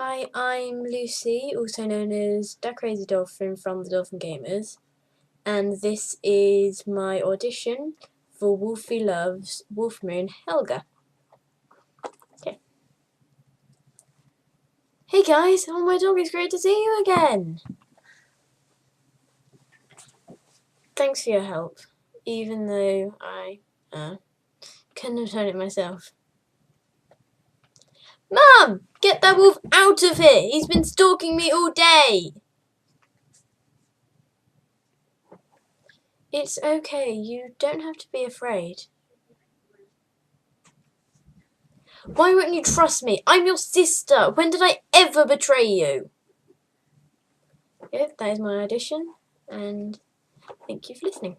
Hi, I'm Lucy, also known as the Crazy Dolphin from the Dolphin Gamers, and this is my audition for Wolfy Loves Wolfmoon Helga. Okay. Hey guys, oh my dog, it's great to see you again! Thanks for your help, even though I couldn't have done it myself. Mum! Get that wolf out of here! He's been stalking me all day! It's okay, you don't have to be afraid. Why won't you trust me? I'm your sister! When did I ever betray you? Yep, that is my audition, and thank you for listening.